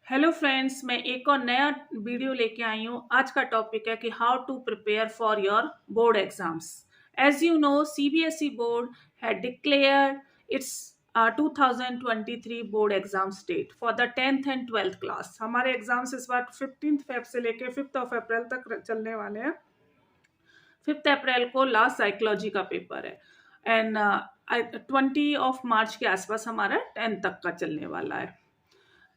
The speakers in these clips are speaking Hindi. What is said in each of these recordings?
हेलो फ्रेंड्स, मैं एक और नया वीडियो लेके आई हूँ। आज का टॉपिक है कि how to prepare for your board exams. As you know, CBSE board had declared its 2023 board exams date for the 10th and 12th class. हमारे एग्जाम्स इस बार 15th फेब से लेके 5th ऑफ अप्रैल तक चलने वाले हैं। 5th अप्रैल को लास्ट साइकोलॉजी का पेपर है एंड 20 मार्च के आसपास हमारा 10th तक का चलने वाला है।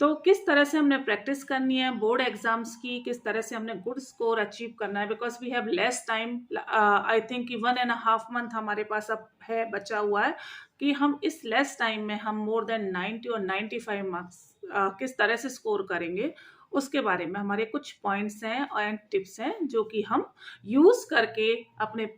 तो किस तरह से हमने प्रैक्टिस करनी है बोर्ड एग्जाम्स की, किस तरह से हमने गुड स्कोर अचीव करना है, because we have less time. I think कि 1.5 मंथ हमारे पास अब है, बचा हुआ है कि हम इस लेस टाइम में हम मोर देन 90 और 95 मार्क्स किस तरह से स्कोर करेंगे, उसके बारे में हमारे कुछ पॉइंट्स हैं और टिप्स हैं जो कि हम यूज करके अपने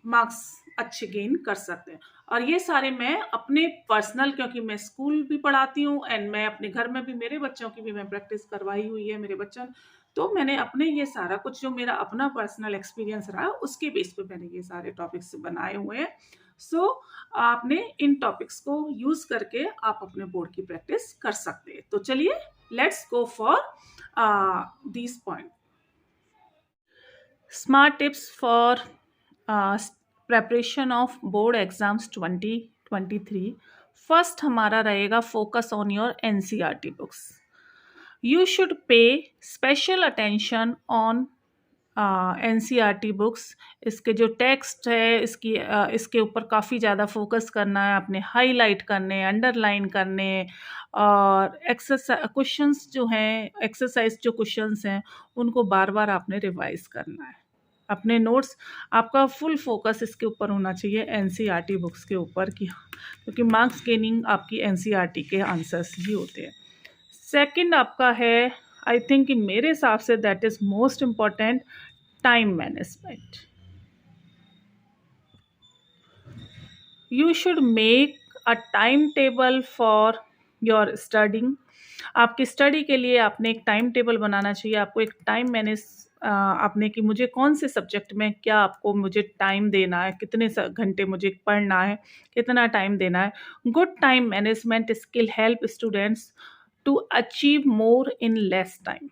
मार्क्स अच्छे गेन कर सकते हैं। और ये सारे मैं अपने पर्सनल, क्योंकि मैं स्कूल भी पढ़ाती हूँ एंड मैं अपने घर में भी मेरे बच्चों की भी मैं प्रैक्टिस करवाई हुई है, मेरे बच्चों, तो मैंने अपने ये सारा कुछ जो मेरा अपना पर्सनल एक्सपीरियंस रहा उसके बेस पे मैंने ये सारे टॉपिक्स बनाए हुए हैं। सो आपने इन टॉपिक्स को यूज करके आप अपने बोर्ड की प्रैक्टिस कर सकते हैं। तो चलिए, let's go for this point. Smart tips for preparation of board exams 2023। First हमारा रहेगा focus on your NCERT books. You should pay special attention on NCERT books. इसके जो टेक्स्ट है इसके ऊपर काफ़ी ज़्यादा फोकस करना है, अपने हाईलाइट करने, अंडरलाइन करने, और एक्सरसाइज क्वेश्चंस जो हैं, एक्सरसाइज जो क्वेश्चंस हैं उनको बार बार आपने रिवाइज करना है। अपने नोट्स, आपका फुल फोकस इसके ऊपर होना चाहिए एनसीईआरटी बुक्स के ऊपर, कि क्योंकि मार्क्स गेनिंग आपकी एनसीईआरटी के आंसर्स ही होते हैं। सेकंड आपका है, आई थिंक मेरे हिसाब say that is most important, time management. You should make a time table for your studying. आपकी स्टडी के लिए आपने एक टाइम टेबल बनाना चाहिए। आपको एक टाइम मैनेज आपने कि मुझे कौन से सब्जेक्ट में क्या आपको मुझे टाइम देना है, कितने घंटे मुझे पढ़ना है, कितना टाइम देना है। Good time management skill help students to achieve more in less time.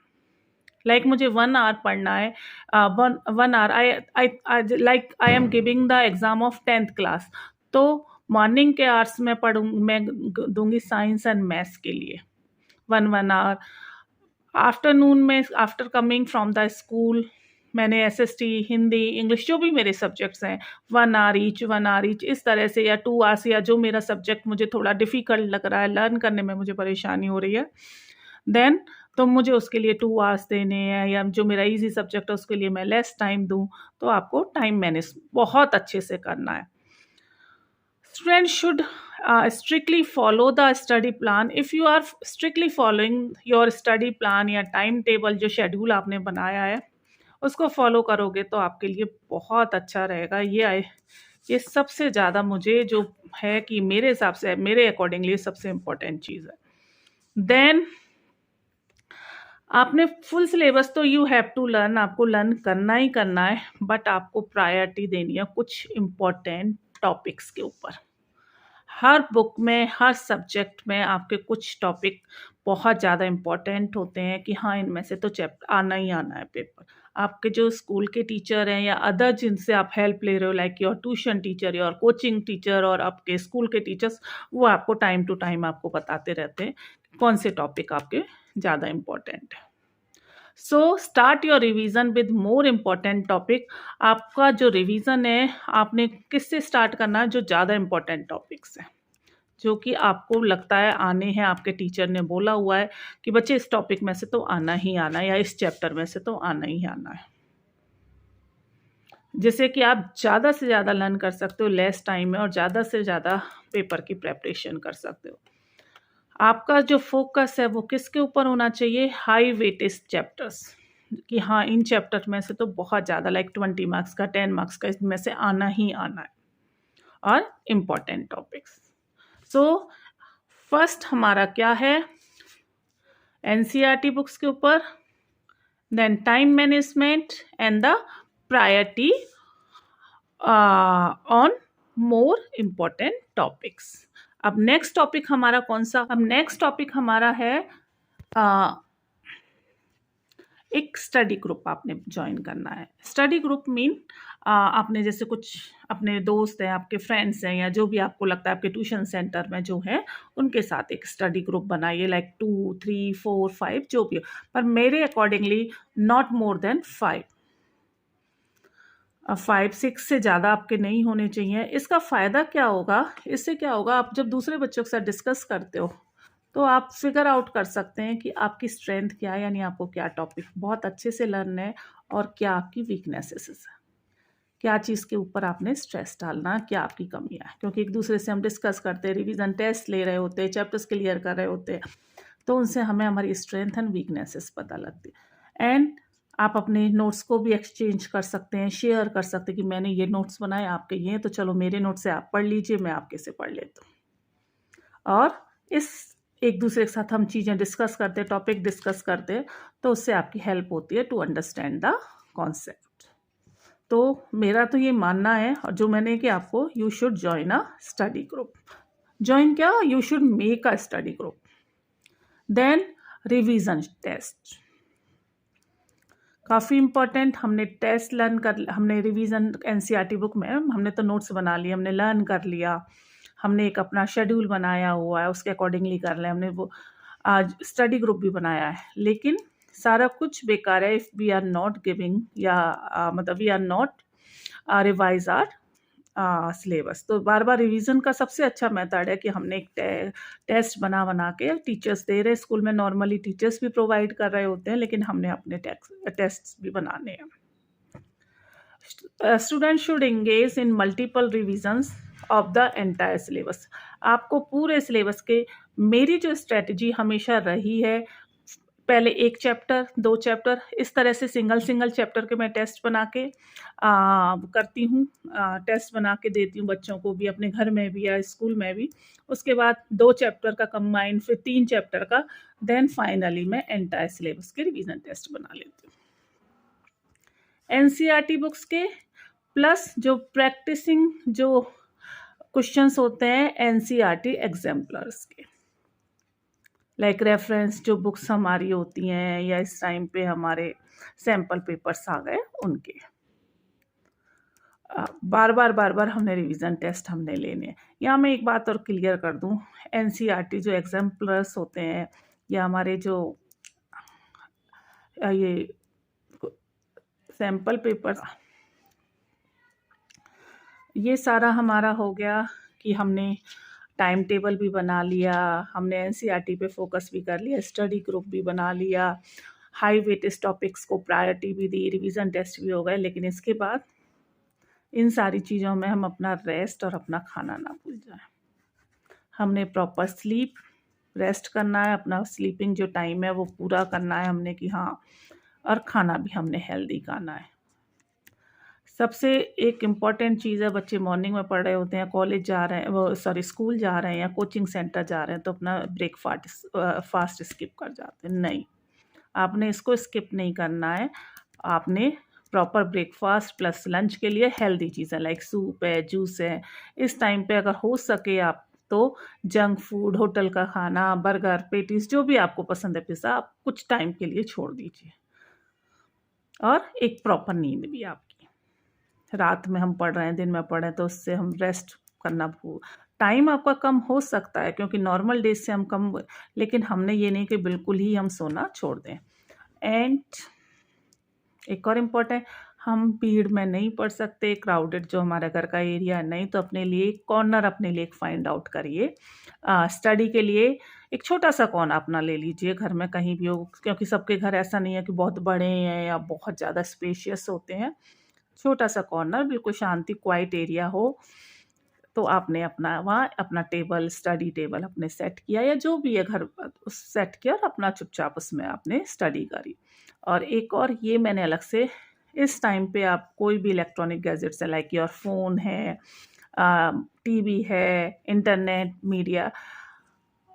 Like मुझे 1 आवर पढ़ना है, one hour, I am giving the exam of 10th class, तो मॉर्निंग के आवर्स में मैं दूंगी साइंस एंड मैथ्स के लिए 1 आवर। आफ्टरनून में after coming from the school मैंने एसएसटी, हिंदी, इंग्लिश, जो भी मेरे सब्जेक्ट्स हैं, 1 आवर ईच, इस तरह से, या 2 आवर्स, या जो मेरा सब्जेक्ट मुझे थोड़ा डिफ़िकल्ट लग रहा है, लर्न करने में मुझे परेशानी हो रही है, देन तो मुझे उसके लिए 2 आवर्स देने हैं, या जो मेरा इजी सब्जेक्ट है उसके लिए मैं लेस टाइम दूँ। तो आपको टाइम मैनेज बहुत अच्छे से करना है। Students should strictly follow the study plan. If you are strictly following your study plan या टाइम टेबल जो शेड्यूल आपने बनाया है उसको फॉलो करोगे तो आपके लिए बहुत अच्छा रहेगा। ये सबसे ज़्यादा मुझे जो है कि मेरे हिसाब से, मेरे अकॉर्डिंगली सबसे इम्पोर्टेंट चीज़ है। देन आपने फुल सिलेबस तो यू हैव टू लर्न, आपको लर्न करना ही करना है, बट आपको प्रायोरिटी देनी है कुछ इम्पोर्टेंट टॉपिक्स के ऊपर। हर बुक में, हर सब्जेक्ट में आपके कुछ टॉपिक बहुत ज़्यादा इम्पोर्टेंट होते हैं कि हाँ, इनमें से तो चैप्टर आना ही आना है पेपर। आपके जो स्कूल के टीचर हैं या अदर जिनसे आप हेल्प ले रहे हो, like your tuition teacher, your coaching teacher, और आपके स्कूल के टीचर्स, वो आपको टाइम टू टाइम आपको बताते रहते हैं कौन से टॉपिक आपके ज़्यादा इम्पोर्टेंट है। So start your revision with more important topic. आपका जो रिवीजन है आपने किससे स्टार्ट करना है, जो ज़्यादा इम्पॉर्टेंट टॉपिक्स हैं, जो कि आपको लगता है आने हैं, आपके टीचर ने बोला हुआ है कि बच्चे इस टॉपिक में से तो आना ही आना है, या इस चैप्टर में से तो आना ही आना है, जिससे कि आप ज़्यादा से ज़्यादा लर्न कर सकते हो लेस टाइम में, और ज़्यादा से ज़्यादा पेपर की प्रेपरेशन कर सकते हो। आपका जो फोकस है वो किसके ऊपर होना चाहिए, हाई वेटेज चैप्टर्स, कि हाँ, इन चैप्टर में से तो बहुत ज़्यादा, लाइक 20 मार्क्स का, 10 मार्क्स का, इसमें से आना ही आना है, और इम्पॉर्टेंट टॉपिक्स। सो फर्स्ट हमारा क्या है, एनसीईआरटी बुक्स के ऊपर, then time management and the priority on more important topics. अब नेक्स्ट टॉपिक हमारा कौन सा, अब नेक्स्ट टॉपिक हमारा है एक स्टडी ग्रुप आपने ज्वाइन करना है। स्टडी ग्रुप मीन आपने जैसे कुछ अपने दोस्त हैं, आपके फ्रेंड्स हैं, या जो भी आपको लगता है आपके ट्यूशन सेंटर में जो है, उनके साथ एक स्टडी ग्रुप बनाइए, लाइक 2, 3, 4, 5 जो भी हो, पर मेरे अकॉर्डिंगली नॉट मोर देन 5। 5, 6 से ज़्यादा आपके नहीं होने चाहिए। इसका फ़ायदा क्या होगा, इससे क्या होगा, आप जब दूसरे बच्चों के साथ डिस्कस करते हो तो आप फिगर आउट कर सकते हैं कि आपकी स्ट्रेंथ क्या है, यानी आपको क्या टॉपिक बहुत अच्छे से लर्न है और क्या आपकी वीकनेसेस है, क्या चीज़ के ऊपर आपने स्ट्रेस डालना, क्या आपकी कमियां है। क्योंकि एक दूसरे से हम डिस्कस करते हैं, रिवीजन टेस्ट ले रहे होते हैं, चैप्टर्स क्लियर कर रहे होते हैं, तो उनसे हमें हमारी स्ट्रेंथ एंड वीकनेसेस पता लगती है। एंड आप अपने नोट्स को भी एक्सचेंज कर सकते हैं, शेयर कर सकते हैं कि मैंने ये नोट्स बनाए, आपके ये हैं, तो चलो मेरे नोट्स से आप पढ़ लीजिए, मैं आपके से पढ़ लेता हूँ। और इस एक दूसरे के साथ हम चीज़ें डिस्कस करते हैं, टॉपिक डिस्कस करते हैं, तो उससे आपकी हेल्प होती है टू अंडरस्टैंड द कॉन्सेप्ट। तो मेरा तो ये मानना है, और जो मैंने कि आपको you should join a study group. Join क्या, you should make a study group. Then revision test काफ़ी इम्पॉर्टेंट। हमने टेस्ट लर्न कर, हमने रिवीजन एनसीईआरटी बुक में हमने तो नोट्स बना लिए, हमने लर्न कर लिया, हमने एक अपना शेड्यूल बनाया हुआ है, उसके अकॉर्डिंगली कर लिया, हमने वो आज स्टडी ग्रुप भी बनाया है, लेकिन सारा कुछ बेकार है if we are not giving, या मतलब we are not revise our syllabus. तो बार बार रिवीजन का सबसे अच्छा मेथड है कि हमने एक टेस्ट बना के टीचर्स दे रहे हैं, स्कूल में नॉर्मली टीचर्स भी प्रोवाइड कर रहे होते हैं, लेकिन हमने अपने टेस्ट भी बनाने हैं। Student should engage in multiple revisions of the entire syllabus. आपको पूरे सिलेबस के, मेरी जो स्ट्रेटजी हमेशा रही है, पहले 1 चैप्टर, 2 चैप्टर, इस तरह से सिंगल चैप्टर के मैं टेस्ट बना के करती हूँ, टेस्ट बना के देती हूँ बच्चों को भी, अपने घर में भी या स्कूल में भी। उसके बाद 2 चैप्टर का कंबाइन, फिर 3 चैप्टर का, देन फाइनली मैं एंटायर सिलेबस के रिवीजन टेस्ट बना लेती हूँ। एनसीईआरटी बुक्स के प्लस जो प्रैक्टिसिंग जो क्वेश्चंस होते हैं एनसीईआरटी एग्जाम्पलर्स के, लाइक रेफरेंस जो बुक्स हमारी होती हैं, या इस टाइम पे हमारे सैम्पल पेपर्स आ गए उनके, बार बार हमने रिवीजन टेस्ट हमने लेने हैं। यहाँ मैं एक बात और क्लियर कर दूँ, एनसीईआरटी जो एग्जाम्पलर्स होते हैं, या हमारे जो ये सैम्पल पेपर्स, ये सारा हमारा हो गया कि हमने टाइम टेबल भी बना लिया, हमने एनसीईआरटी पे फोकस भी कर लिया, स्टडी ग्रुप भी बना लिया, हाई वेटेज टॉपिक्स को प्रायोरिटी भी दी, रिवीजन टेस्ट भी हो गए, लेकिन इसके बाद इन सारी चीज़ों में हम अपना रेस्ट और अपना खाना ना भूल जाएं। हमने प्रॉपर स्लीप, रेस्ट करना है, अपना स्लीपिंग जो टाइम है वो पूरा करना है हमने कि हाँ, और खाना भी हमने हेल्दी खाना है। सबसे एक इम्पॉर्टेंट चीज़ है, बच्चे मॉर्निंग में पढ़ रहे होते हैं, कॉलेज जा रहे हैं, वो सॉरी स्कूल जा रहे हैं या कोचिंग सेंटर जा रहे हैं, तो अपना फास्ट स्किप कर जाते हैं। नहीं, आपने इसको स्किप नहीं करना है। आपने प्रॉपर ब्रेकफास्ट प्लस लंच के लिए हेल्दी चीज़ें लाइक सूप है, जूस है, इस टाइम पे अगर हो सके आप तो जंक फूड, होटल का खाना, बर्गर, पेटीज, जो भी आपको पसंद है, पिज़्ज़ा, आप कुछ टाइम के लिए छोड़ दीजिए। और एक प्रॉपर नींद भी आपकी, रात में हम पढ़ रहे हैं, दिन में पढ़ रहे हैं, तो उससे हम रेस्ट करना, टाइम आपका कम हो सकता है क्योंकि नॉर्मल डेज से हम कम, लेकिन हमने ये नहीं कि बिल्कुल ही हम सोना छोड़ दें। एंड एक और इम्पोर्टेंट, हम भीड़ में नहीं पढ़ सकते, क्राउडेड जो हमारा घर का एरिया नहीं, तो अपने लिए कॉर्नर, अपने लिए फाइंड आउट करिए। स्टडी के लिए एक छोटा सा कॉर्नर अपना ले लीजिए, घर में कहीं भी हो, क्योंकि सबके घर ऐसा नहीं है कि बहुत बड़े हैं या बहुत ज़्यादा स्पेशियस होते हैं। छोटा सा कॉर्नर, बिल्कुल शांति, क्वाइट एरिया हो, तो आपने अपना वहाँ अपना टेबल, स्टडी टेबल अपने सेट किया, या जो भी है घर उस सेट किया, और अपना चुपचाप उसमें आपने स्टडी करी। और एक और ये मैंने अलग से, इस टाइम पे आप कोई भी इलेक्ट्रॉनिक गैजेट्स है, लाइक योर फ़ोन है, टीवी है, इंटरनेट, मीडिया,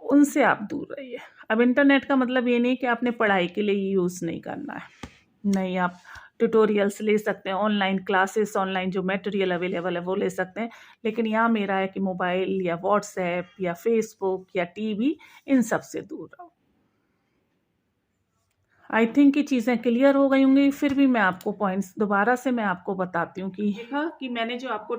उनसे आप दूर रहिए। अब इंटरनेट का मतलब ये नहीं कि आपने पढ़ाई के लिए यूज़ नहीं करना है, नहीं, आप ट्यूटोरियल्स ले सकते हैं, ऑनलाइन क्लासेस, ऑनलाइन जो मटेरियल अवेलेबल है वो ले सकते हैं, लेकिन यहाँ मेरा है कि मोबाइल या व्हाट्सएप या फेसबुक या टीवी, इन सब से दूर रहो। आई थिंक कि चीज़ें क्लियर हो गई होंगी। फिर भी मैं आपको पॉइंट्स दोबारा से मैं आपको बताती हूँ कि देखा कि मैंने जो आपको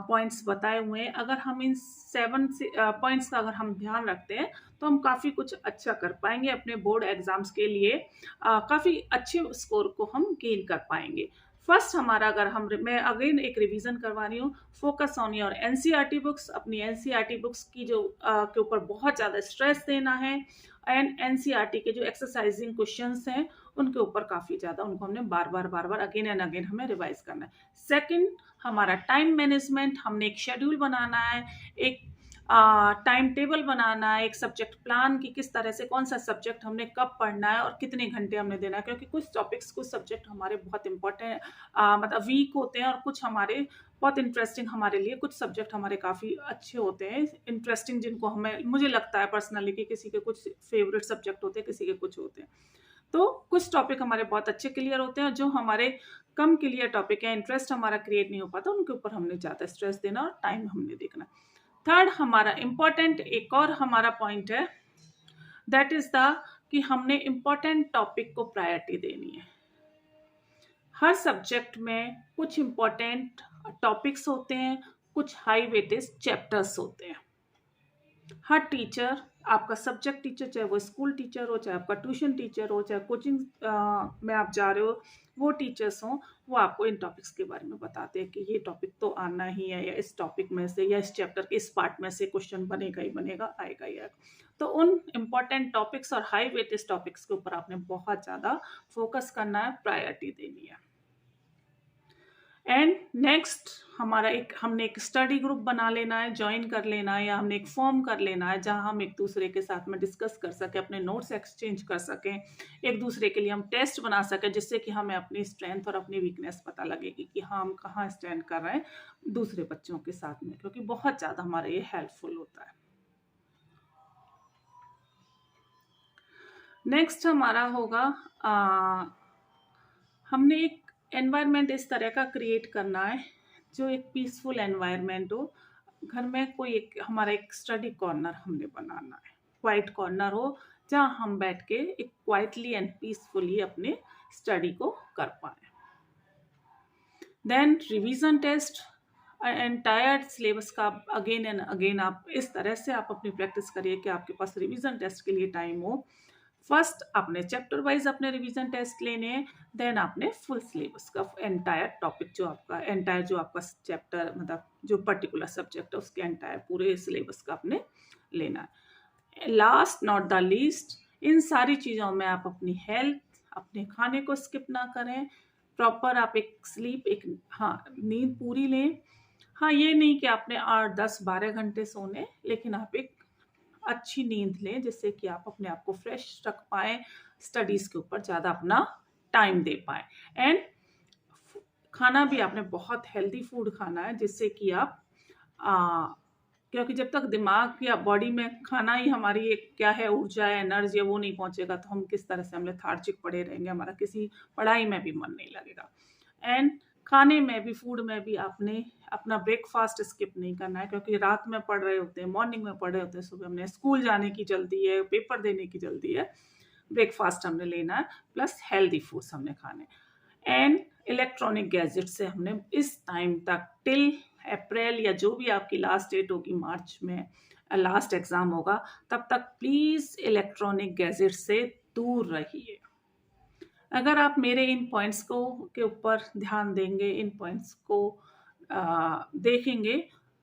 पॉइंट्स बताए हुए हैं, अगर हम इन 7 से पॉइंट्स का अगर हम ध्यान रखते हैं तो हम काफ़ी कुछ अच्छा कर पाएंगे अपने बोर्ड एग्जाम्स के लिए। काफ़ी अच्छे स्कोर को हम गेन कर पाएंगे। फर्स्ट हमारा, अगर हम मैं अगेन एक रिवीजन करवा रही हूँ, focus on your NCERT books. अपनी एनसीईआरटी बुक्स की जो के ऊपर बहुत ज़्यादा स्ट्रेस देना है, एंड एनसीईआरटी के जो एक्सरसाइजिंग क्वेश्चंस हैं उनके ऊपर काफ़ी ज़्यादा उनको हमने बार बार अगेन एंड अगेन हमें रिवाइज करना है। सेकंड, हमारा टाइम मैनेजमेंट। हमने एक शेड्यूल बनाना है, एक टाइम टेबल बनाना है, एक सब्जेक्ट प्लान की किस तरह से कौन सा सब्जेक्ट हमने कब पढ़ना है और कितने घंटे हमने देना है, क्योंकि कुछ टॉपिक्स कुछ सब्जेक्ट हमारे बहुत इंपॉर्टेंट मतलब वीक होते हैं और कुछ हमारे बहुत इंटरेस्टिंग हमारे लिए, कुछ सब्जेक्ट हमारे काफ़ी अच्छे होते हैं इंटरेस्टिंग, जिनको हमें, मुझे लगता है पर्सनली कि किसी के कुछ फेवरेट सब्जेक्ट होते हैं, किसी के कुछ होते हैं। तो कुछ टॉपिक हमारे बहुत अच्छे क्लियर होते हैं, जो हमारे कम क्लियर टॉपिक है, इंटरेस्ट हमारा क्रिएट नहीं हो पाता, उनके ऊपर हमने ज़्यादा स्ट्रेस देना और टाइम हमने देखना। थर्ड, हमारा इम्पॉर्टेंट एक और हमारा पॉइंट है, दैट इज द कि हमने इम्पॉर्टेंट टॉपिक को प्रायोरिटी देनी है। हर सब्जेक्ट में कुछ इम्पॉर्टेंट टॉपिक्स होते हैं, कुछ हाई वेटेज चैप्टर्स होते हैं। हर टीचर, आपका सब्जेक्ट टीचर, चाहे वो स्कूल टीचर हो, चाहे आपका ट्यूशन टीचर हो, चाहे कोचिंग में आप जा रहे हो, वो टीचर्स हों, वो आपको इन टॉपिक्स के बारे में बताते हैं कि ये टॉपिक तो आना ही है, या इस टॉपिक में से या इस चैप्टर के इस पार्ट में से क्वेश्चन बनेगा ही बनेगा, आएगा ही आएगा। तो उन इम्पॉर्टेंट टॉपिक्स और हाई वेटेज टॉपिक्स के ऊपर आपने बहुत ज़्यादा फोकस करना है, प्रायोरिटी देनी है। एंड नेक्स्ट, हमने एक स्टडी ग्रुप बना लेना है, ज्वाइन कर लेना है, या हमने एक फॉर्म कर लेना है जहां हम एक दूसरे के साथ में डिस्कस कर सकें, अपने नोट्स एक्सचेंज कर सकें, एक दूसरे के लिए हम टेस्ट बना सकें, जिससे कि हमें अपनी स्ट्रेंथ और अपनी वीकनेस पता लगेगी कि हाँ हम कहाँ स्टैंड कर रहे हैं दूसरे बच्चों के साथ में, क्योंकि बहुत ज़्यादा हमारा ये हेल्पफुल होता है। नेक्स्ट हमारा होगा, हमने एक एनवायरनमेंट इस तरह का क्रिएट करना है जो एक पीसफुल एनवायरनमेंट हो। घर में कोई एक हमारा एक स्टडी कॉर्नर हमने बनाना है, क्वाइट कॉर्नर हो, जहाँ हम बैठ के एक क्वाइटली एंड पीसफुली अपने स्टडी को कर पाए। Then revision test, entire syllabus का अगेन एंड अगेन आप इस तरह से आप अपनी प्रैक्टिस करिए कि आपके पास रिवीजन टेस्ट के लिए टाइम हो। फर्स्ट आपने चैप्टर वाइज अपने रिवीजन टेस्ट लेने हैं, देन आपने फुल सिलेबस का एंटायर टॉपिक जो आपका चैप्टर मतलब जो पर्टिकुलर सब्जेक्ट है उसके एंटायर पूरे सिलेबस का आपने लेना है। लास्ट नॉट द लीस्ट, इन सारी चीज़ों में आप अपनी हेल्थ, अपने खाने को स्किप ना करें, प्रॉपर आप एक स्लीप, एक नींद पूरी लें। ये नहीं कि आपने 8, 10, 12 घंटे सोने, लेकिन आप एक अच्छी नींद लें जिससे कि आप अपने आप को फ्रेश रख पाएँ, स्टडीज़ के ऊपर ज़्यादा अपना टाइम दे पाएँ। एंड खाना भी आपने बहुत हेल्दी फूड खाना है, जिससे कि आप क्योंकि जब तक दिमाग या बॉडी में खाना ही हमारी एक क्या है, ऊर्जा है, एनर्जी है, वो नहीं पहुंचेगा तो हम किस तरह से हम लेथार्जिक पड़े रहेंगे, हमारा किसी पढ़ाई में भी मन नहीं लगेगा। एंड खाने में भी, फूड में भी आपने अपना ब्रेकफास्ट स्किप नहीं करना है, क्योंकि रात में पढ़ रहे होते हैं, मॉर्निंग में पढ़ रहे होते हैं, सुबह हमने स्कूल जाने की जल्दी है, पेपर देने की जल्दी है, ब्रेकफास्ट हमने लेना है, प्लस हेल्दी फूड्स हमने खाने। एंड इलेक्ट्रॉनिक गैजेट से हमने इस टाइम तक टिल अप्रैल या जो भी आपकी लास्ट डेट होगी, मार्च में लास्ट एग्ज़ाम होगा, तब तक प्लीज़ इलेक्ट्रॉनिक गैजेट से दूर रहिए। अगर आप मेरे इन पॉइंट्स को के ऊपर ध्यान देंगे, इन पॉइंट्स को देखेंगे,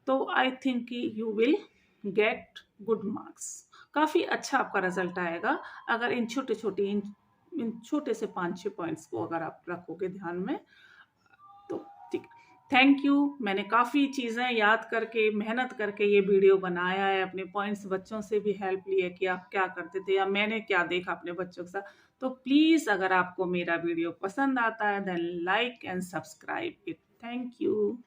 तो आई थिंक कि you will get good marks. काफ़ी अच्छा आपका रिजल्ट आएगा अगर इन छोटे से 5-6 पॉइंट्स को अगर आप रखोगे ध्यान में, तो ठीक। Thank you. मैंने काफ़ी चीज़ें याद करके, मेहनत करके ये वीडियो बनाया है, अपने पॉइंट्स बच्चों से भी हेल्प ली है कि आप क्या करते थे या मैंने क्या देखा अपने बच्चों के साथ। तो प्लीज़ अगर आपको मेरा वीडियो पसंद आता है, then like and subscribe it. Thank you.